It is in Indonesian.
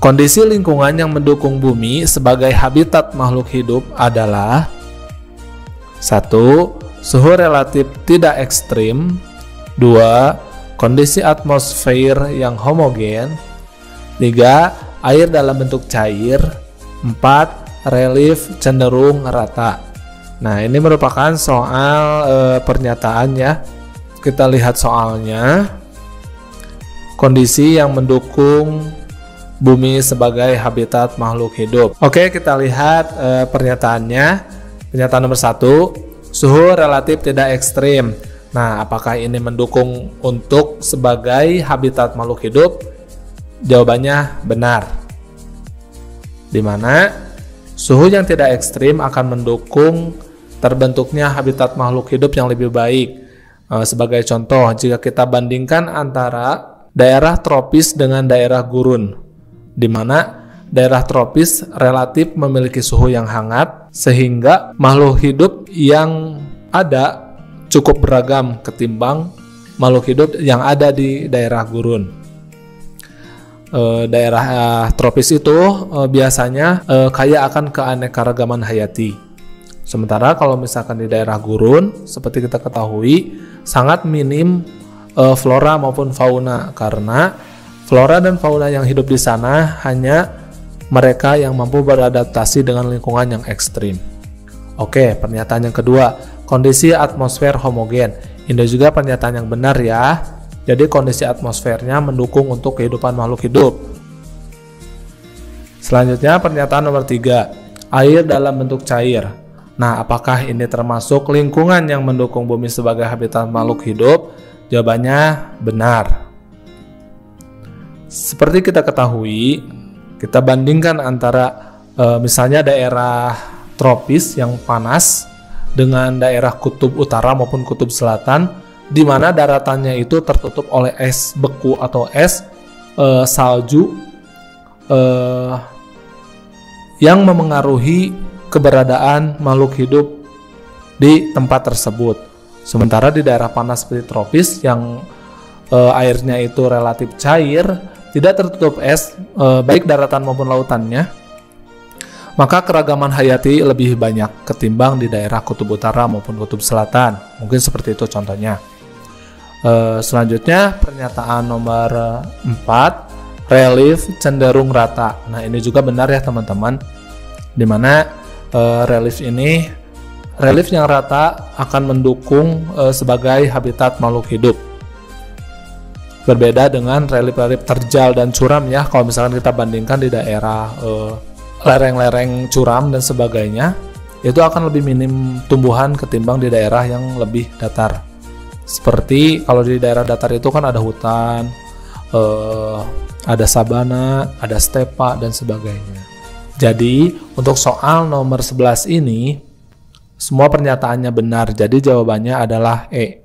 Kondisi lingkungan yang mendukung bumi sebagai habitat makhluk hidup adalah 1. Suhu relatif tidak ekstrim. 2. Kondisi atmosfer yang homogen. 3. Air dalam bentuk cair. 4. Relief cenderung rata. Nah, ini merupakan soal pernyataan ya. Kita lihat soalnya. Kondisi yang mendukung bumi sebagai habitat makhluk hidup. Oke, kita lihat pernyataannya. Pernyataan nomor 1, suhu relatif tidak ekstrim. Nah, apakah ini mendukung untuk sebagai habitat makhluk hidup? Jawabannya benar. Di mana suhu yang tidak ekstrim akan mendukung terbentuknya habitat makhluk hidup yang lebih baik. Sebagai contoh, jika kita bandingkan antara daerah tropis dengan daerah gurun, di mana daerah tropis relatif memiliki suhu yang hangat, sehingga makhluk hidup yang ada cukup beragam ketimbang makhluk hidup yang ada di daerah gurun. Daerah tropis itu biasanya kaya akan keanekaragaman hayati. Sementara kalau misalkan di daerah gurun, seperti kita ketahui, sangat minim flora maupun fauna, karena flora dan fauna yang hidup di sana hanya mereka yang mampu beradaptasi dengan lingkungan yang ekstrim. Oke, pernyataan yang kedua, kondisi atmosfer homogen. Ini juga pernyataan yang benar ya. Jadi kondisi atmosfernya mendukung untuk kehidupan makhluk hidup. Selanjutnya pernyataan nomor 3, air dalam bentuk cair. Nah, apakah ini termasuk lingkungan yang mendukung bumi sebagai habitat makhluk hidup? Jawabannya benar. Seperti kita ketahui, kita bandingkan antara misalnya daerah tropis yang panas dengan daerah kutub utara maupun kutub selatan, di mana daratannya itu tertutup oleh es beku atau es salju yang memengaruhi keberadaan makhluk hidup di tempat tersebut. Sementara di daerah panas seperti tropis yang airnya itu relatif cair, tidak tertutup es, baik daratan maupun lautannya, maka keragaman hayati lebih banyak ketimbang di daerah kutub utara maupun kutub selatan. Mungkin seperti itu contohnya. Selanjutnya pernyataan nomor 4, relief cenderung rata. Nah, ini juga benar ya teman-teman, dimana relief yang rata akan mendukung sebagai habitat makhluk hidup. Berbeda dengan relief-relief terjal dan curam ya. Kalau misalkan kita bandingkan di daerah lereng-lereng curam dan sebagainya, itu akan lebih minim tumbuhan ketimbang di daerah yang lebih datar. Seperti kalau di daerah datar itu kan ada hutan, ada sabana, ada stepa dan sebagainya. Jadi untuk soal nomor 11 ini semua pernyataannya benar. Jadi jawabannya adalah E.